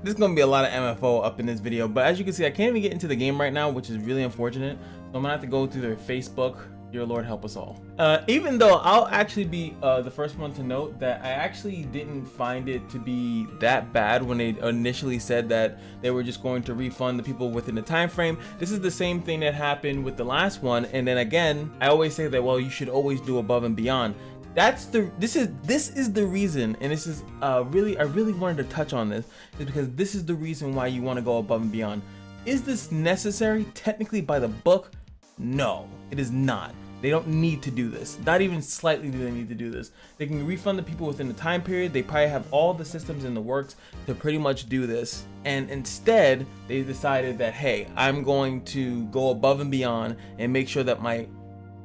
There's gonna be a lot of MFO up in this video, but as you can see, I can't even get into the game right now, which is really unfortunate. So I'm gonna have to go through their Facebook. Dear Lord, help us all. Even though I'll actually be the first one to note that I actually didn't find it to be that bad when they initially said that they were just going to refund the people within the time frame. This is the same thing that happened with the last one, and then again, I always say that, well, you should always do above and beyond. This is the reason, and this is I really wanted to touch on this, is because this is the reason why you want to go above and beyond. Is this necessary? Technically, by the book, no, it is not. They don't need to do this. Not even slightly do they need to do this. They can refund the people within the time period. They probably have all the systems in the works to pretty much do this. And instead, they decided that, hey, I'm going to go above and beyond and make sure that my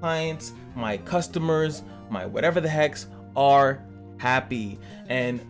clients, my customers, my whatever the hex are happy. And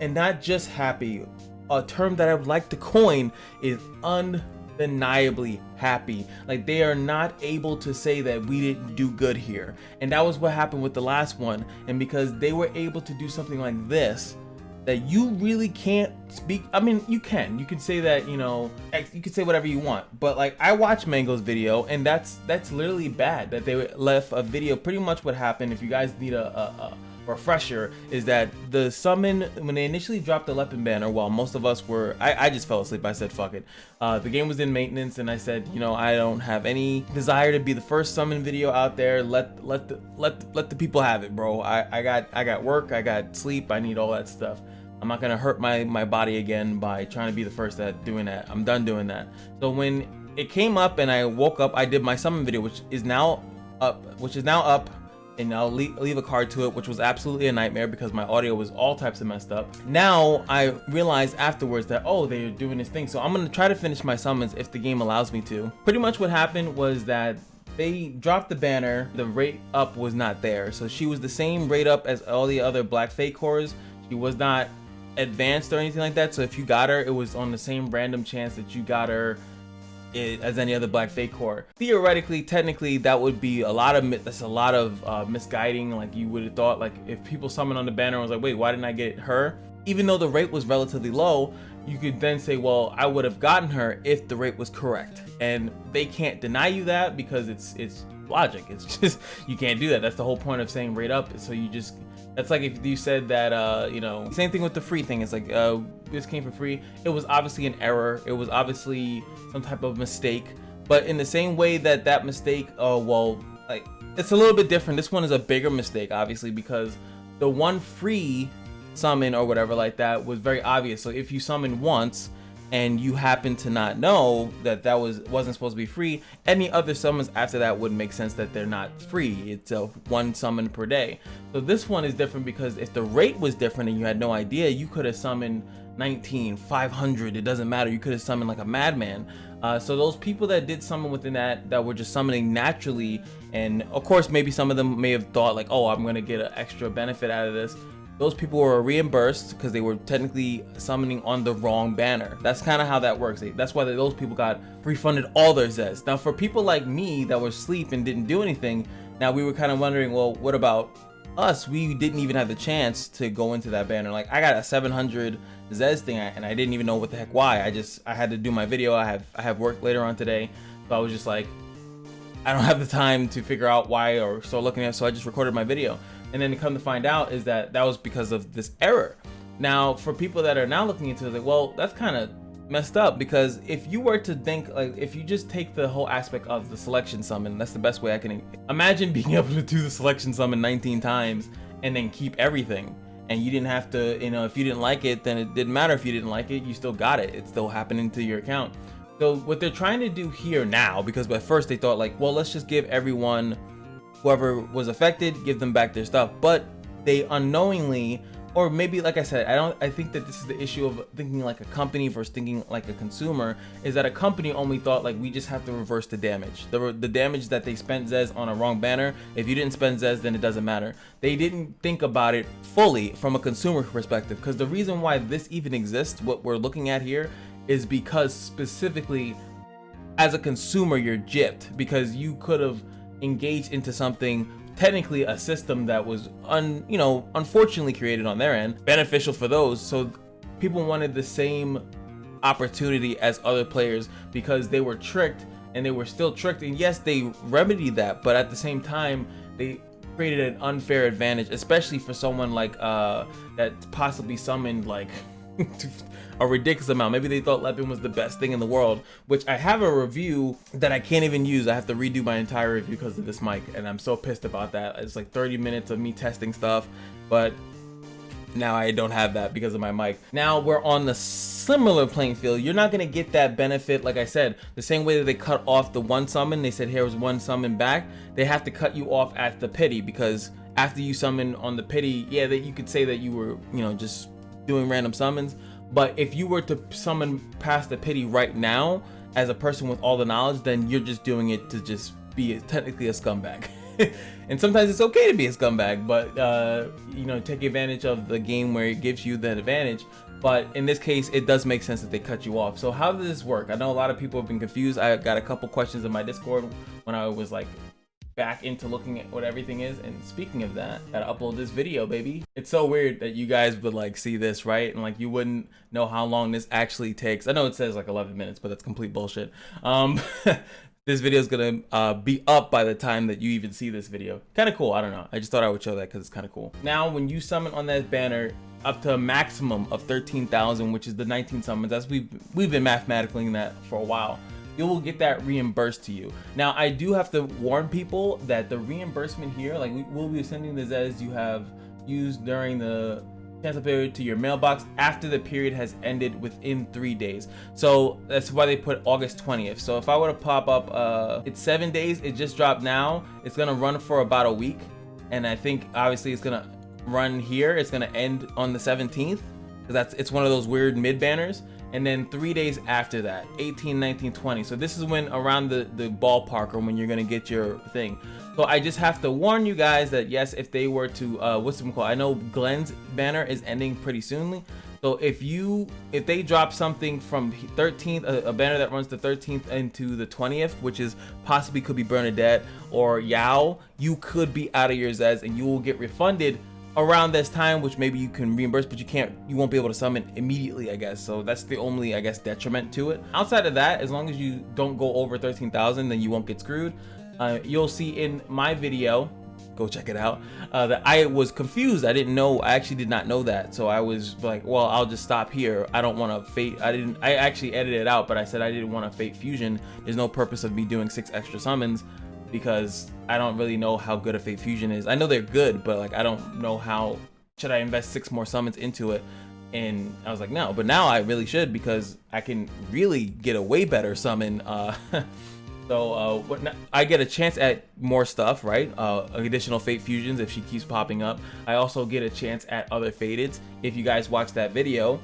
not just happy. A term that I would like to coin is undeniably happy. Like, they are not able to say that we didn't do good here, and that was what happened with the last one. And because they were able to do something like this, that you really can't speak. I mean, you can say that, you know, you can say whatever you want, but like, I watched Mango's video, and that's literally bad that they left a video. Pretty much what happened, if you guys need a refresher, is that the summon, when they initially dropped the weapon banner, while most of us were, I just fell asleep. I said fuck it. The game was in maintenance, and I said, you know, I don't have any desire to be the first summon video out there. Let the people have it, bro. I got work, I got sleep, I need all that stuff. I'm not gonna hurt my body again by trying to be the first at doing that. I'm done doing that. So when it came up and I woke up, I did my summon video, which is now up, and I'll leave a card to it, which was absolutely a nightmare because my audio was all types of messed up. Now I realized afterwards that, oh, they're doing this thing, so I'm gonna try to finish my summons if the game allows me to. Pretty much what happened was that they dropped the banner, the rate up was not there, so she was the same rate up as all the other black fake cores. She was not advanced or anything like that, so if you got her, it was on the same random chance that you got her as any other black fake core. Theoretically, technically, that would be a lot of misguiding. Like, you would have thought, like, if people summon on the banner and was like, wait, why didn't I get her? Even though the rate was relatively low, you could then say, well, I would have gotten her if the rate was correct. And they can't deny you that because it's logic. It's just, you can't do that. That's the whole point of saying rate up. So you just, that's like if you said that, you know, same thing with the free thing. It's like, this came for free. It was obviously an error. It was obviously some type of mistake. But in the same way that mistake, well, like, it's a little bit different. This one is a bigger mistake, obviously, because the one free summon or whatever like that was very obvious. So if you summon once and you happen to not know that wasn't supposed to be free, any other summons after that wouldn't make sense that they're not free. It's a one summon per day. So this one is different because if the rate was different and you had no idea, you could have summoned 19, 500, it doesn't matter. You could have summoned like a madman. So those people that did summon within that were just summoning naturally, and of course maybe some of them may have thought like, oh, I'm gonna get an extra benefit out of this. Those people were reimbursed because they were technically summoning on the wrong banner. That's kind of how that works. That's why those people got refunded all their ZEUZ. Now for people like me that were asleep and didn't do anything, now we were kind of wondering, well, what about us? We didn't even have the chance to go into that banner. Like, I got a 700 ZEUZ thing and I didn't even know what the heck why. I had to do my video. I have work later on today, so I was just like, I don't have the time to figure out why or start looking at it, so I just recorded my video. And then to come to find out is that was because of this error. Now for people that are now looking into it, like, well, that's kind of messed up, because if you were to think, like, if you just take the whole aspect of the selection summon, that's the best way I can imagine being able to do the selection summon 19 times and then keep everything, and you didn't have to, you know, if you didn't like it, then it didn't matter. If you didn't like it, you still got it. It's still happening to your account. So what they're trying to do here now, because at first they thought like, well, let's just give everyone, whoever was affected, give them back their stuff, but they unknowingly, or maybe, like I said, I think that this is the issue of thinking like a company versus thinking like a consumer, is that a company only thought like, we just have to reverse the damage. The damage that they spent ZEUZ on a wrong banner. If you didn't spend ZEUZ, then it doesn't matter. They didn't think about it fully from a consumer perspective, because the reason why this even exists, what we're looking at here, is because specifically as a consumer, you're gypped, because you could have engaged into something, technically a system that was unfortunately created on their end, beneficial for those. So people wanted the same opportunity as other players because they were tricked and they were still tricked. And yes, they remedied that, but at the same time, they created an unfair advantage, especially for someone like that possibly summoned like a ridiculous amount. Maybe they thought Lepin was the best thing in the world, which I have a review that I can't even use. I have to redo my entire review because of this mic, and I'm so pissed about that. It's like 30 minutes of me testing stuff, but now I don't have that because of my mic. Now we're on the similar playing field. You're not gonna get that benefit, like I said, the same way that they cut off the one summon. They said here was one summon back. They have to cut you off at the pity, because after you summon on the pity, yeah, that you could say that you were, you know, just doing random summons. But if you were to summon past the pity right now as a person with all the knowledge, then you're just doing it to just be technically a scumbag. And sometimes it's okay to be a scumbag, but you know, take advantage of the game where it gives you that advantage. But in this case, it does make sense that they cut you off. So how does this work? I know a lot of people have been confused. I got a couple questions in my Discord when I was like back into looking at what everything is. And speaking of that, gotta upload this video, baby. It's so weird that you guys would like see this, right? And like you wouldn't know how long this actually takes. I know it says like 11 minutes, but that's complete bullshit. This video is gonna be up by the time that you even see this video. Kind of cool. I don't know. I just thought I would show that because it's kind of cool. Now, when you summon on that banner up to a maximum of 13,000, which is the 19 summons, as we've been mathematically in that for a while, you will get that reimbursed to you. Now, I do have to warn people that the reimbursement here, like we'll be sending the ZEUZ you have used during the cancel period to your mailbox after the period has ended within 3 days. So that's why they put August 20th. So if I were to pop up, it's 7 days, it just dropped now. It's gonna run for about a week. And I think obviously it's gonna run here. It's gonna end on the 17th, because it's one of those weird mid banners. And then 3 days after that, 18, 19, 20. So this is when around the ballpark or when you're gonna get your thing. So I just have to warn you guys that yes, if they were to, what's it called? I know Glenn's banner is ending pretty soonly. So if they drop something from 13th, a banner that runs the 13th into the 20th, which is possibly could be Bernadette or Yao, you could be out of your ZEUZ and you will get refunded around this time, which maybe you can reimburse, but you won't be able to summon immediately, I guess. So that's the only, I guess, detriment to it. Outside of that, as long as you don't go over 13,000, then you won't get screwed. You'll see in my video, go check it out, that I was confused. I actually did not know that. So I was like, well, I'll just stop here. I don't want to fate. I actually edited it out, but I said I didn't want to fate fusion. There's no purpose of me doing 6 extra summons, because I don't really know how good a fate fusion is. I know they're good, but like I don't know how should I invest 6 more summons into it. And I was like, no, but now I really should, because I can really get a way better summon. So I get a chance at more stuff, right? Additional fate fusions if she keeps popping up. I also get a chance at other fateds. If you guys watch that video,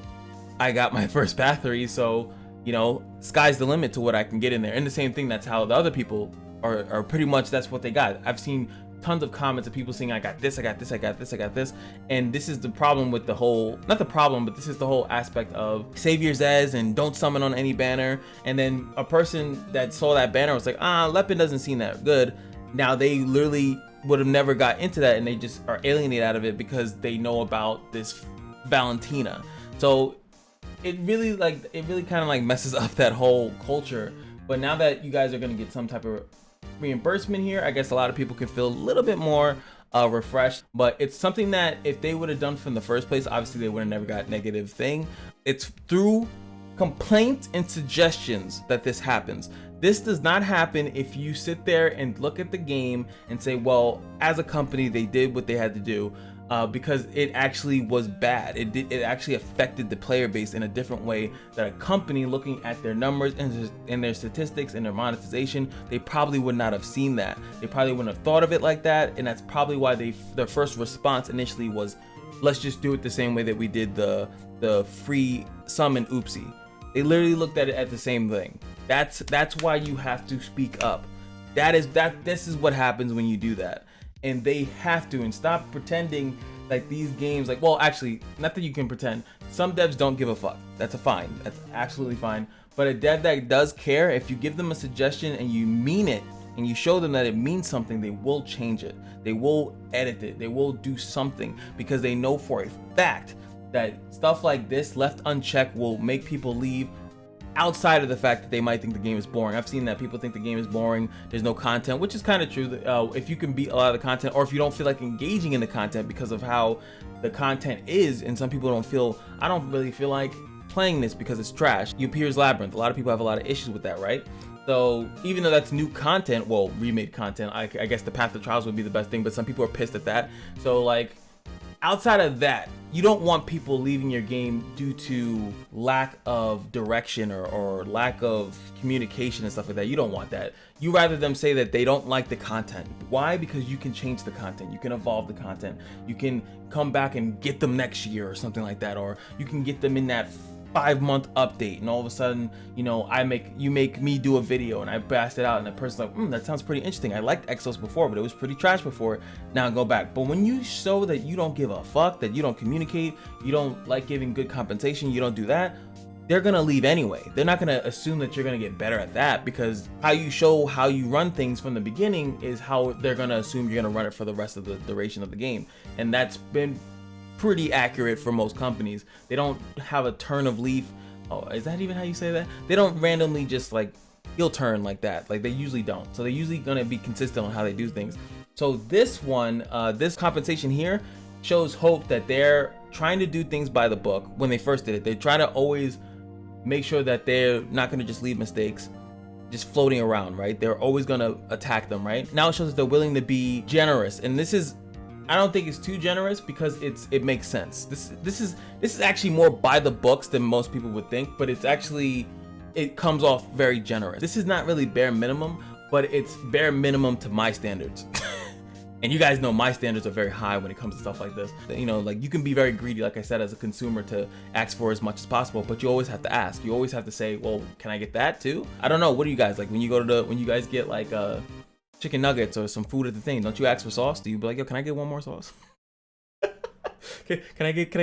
I got my first Bathory, so you know, sky's the limit to what I can get in there. And the same thing, that's how the other people are pretty much, that's what they got. I've seen tons of comments of people saying I got this, I got this, I got this, I got this. And this is the problem with the whole, not the problem, but this is the whole aspect of save your ZEUZ and don't summon on any banner. And then a person that saw that banner was like, Lepin doesn't seem that good. Now they literally would have never got into that, and they just are alienated out of it because they know about this Valentina. So it really kind of like messes up that whole culture. But now that you guys are going to get some type of reimbursement here, I guess a lot of people can feel a little bit more refreshed. But it's something that if they would have done from the first place, obviously they would have never got negative thing. It's through complaints and suggestions that this happens. This does not happen if you sit there and look at the game and say, well, as a company they did what they had to do, because it actually was bad. It actually affected the player base in a different way that a company looking at their numbers and their statistics and their monetization, they probably would not have seen that. They probably wouldn't have thought of it like that, and that's probably why their first response initially was, let's just do it the same way that we did the free summon oopsie. They literally looked at it at the same thing. That's why you have to speak up. This is what happens when you do that. And they have to, and stop pretending like these games, like, well, actually, not that you can pretend. Some devs don't give a fuck. That's fine. That's absolutely fine. But a dev that does care, if you give them a suggestion and you mean it, and you show them that it means something, they will change it. They will edit it. They will do something, because they know for a fact that stuff like this left unchecked will make people leave outside of the fact that they might think the game is boring. I've seen that people think the game is boring, there's no content, which is kind of true. If you can beat a lot of the content, or if you don't feel like engaging in the content because of how the content is, and some people don't feel, I don't really feel like playing this because it's trash. Appears Labyrinth, a lot of people have a lot of issues with that, right? So even though that's new content, well, remade content, I guess the Path of Trials would be the best thing, but some people are pissed at that. So like, outside of that, you don't want people leaving your game due to lack of direction or lack of communication and stuff like that. You don't want that. You rather them say that they don't like the content. Why? Because you can change the content. You can evolve the content. You can come back and get them next year or something like that. Or you can get them in that 5-month update, and all of a sudden, you know, you make me do a video and I blast it out, and the person's like, that sounds pretty interesting. I liked Exos before, but it was pretty trash before. Now go back. But when you show that you don't give a fuck, that you don't communicate, you don't like giving good compensation, you don't do that, they're gonna leave anyway. They're not gonna assume that you're gonna get better at that, because how you show how you run things from the beginning is how they're gonna assume you're gonna run it for the rest of the duration of the game. And that's been pretty accurate for most companies. They don't have a turn of leaf. Oh, is that even how you say that? They don't randomly just like heel turn like that. Like, they usually don't. So they're usually gonna be consistent on how they do things. So this one, this compensation here shows hope that they're trying to do things by the book. When they first did it, they try to always make sure that they're not gonna just leave mistakes just floating around, right? They're always gonna attack them, right? Now it shows that they're willing to be generous, and this is, I don't think it's too generous, because it makes sense. This is actually more by the books than most people would think, but it's actually, it comes off very generous. This is not really bare minimum, but it's bare minimum to my standards. And you guys know my standards are very high when it comes to stuff like this. You know, like, you can be very greedy, like I said, as a consumer, to ask for as much as possible, but you always have to ask. You always have to say, well, can I get that too? I don't know. What do you guys like when you go to when you guys get like chicken nuggets or some food at the thing? Don't you ask for sauce? Do you be like, yo, can I get one more sauce? Can I get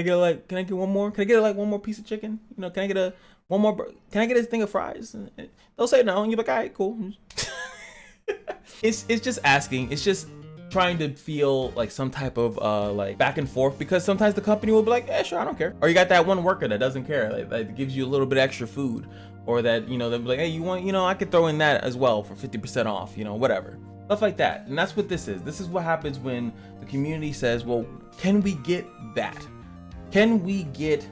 one more? Can I get like one more piece of chicken? You know, can I get can I get a thing of fries? They'll say no, and you're like, all right, cool. It's just asking. It's just trying to feel like some type of like back and forth, because sometimes the company will be like, yeah, sure, I don't care. Or you got that one worker that doesn't care, like gives you a little bit extra food, or that, you know, they'll be like, hey, you want, you know, I could throw in that as well for 50% off, you know, whatever. Stuff like that. And that's what this is. This is what happens when the community says, well, can we get that? Can we get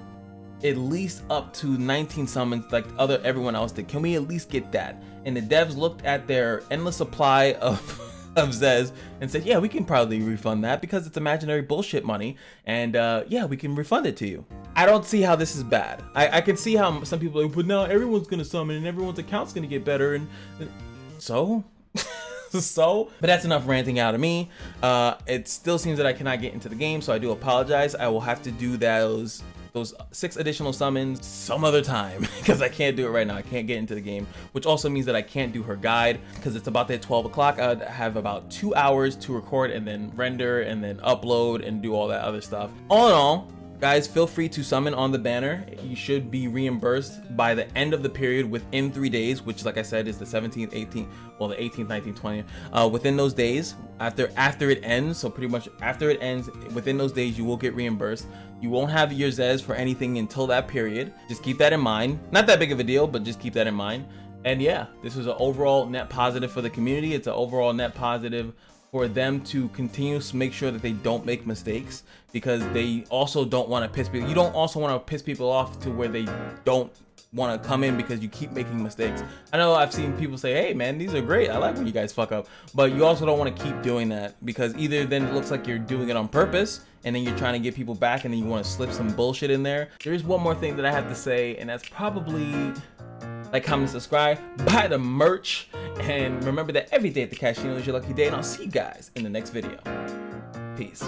at least up to 19 summons like everyone else did? Can we at least get that? And the devs looked at their endless supply of ZEUZ and said, yeah, we can probably refund that because it's imaginary bullshit money, and yeah, we can refund it to you. I don't see how this is bad. I can see how some people are like, but now everyone's gonna summon and everyone's account's gonna get better, and so so, but that's enough ranting out of me. It still seems that I cannot get into the game, so I do apologize. I will have to do those 6 additional summons some other time, because I can't do it right now. I can't get into the game, which also means that I can't do her guide, because it's about to hit 12 o'clock. I would have about 2 hours to record and then render and then upload and do all that other stuff. All in all, guys, feel free to summon on the banner. You should be reimbursed by the end of the period within 3 days, which, like I said, is the 17th, 18th, well, the 18th, 19th, 20th. Within those days, after it ends, so pretty much after it ends, within those days, you will get reimbursed. You won't have your ZEUZ for anything until that period. Just keep that in mind. Not that big of a deal, but just keep that in mind. And yeah, this was an overall net positive for the community. It's an overall net positive for them to continue to make sure that they don't make mistakes, because they also don't want to piss people. You don't also want to piss people off to where they don't want to come in because you keep making mistakes. I know I've seen people say, hey man, these are great, I like when you guys fuck up, but you also don't want to keep doing that, because either then it looks like you're doing it on purpose and then you're trying to get people back and then you want to slip some bullshit in there. There's one more thing that I have to say, and that's probably like, comment, subscribe, buy the merch, and remember that every day at the casino is your lucky day, and I'll see you guys in the next video. Peace.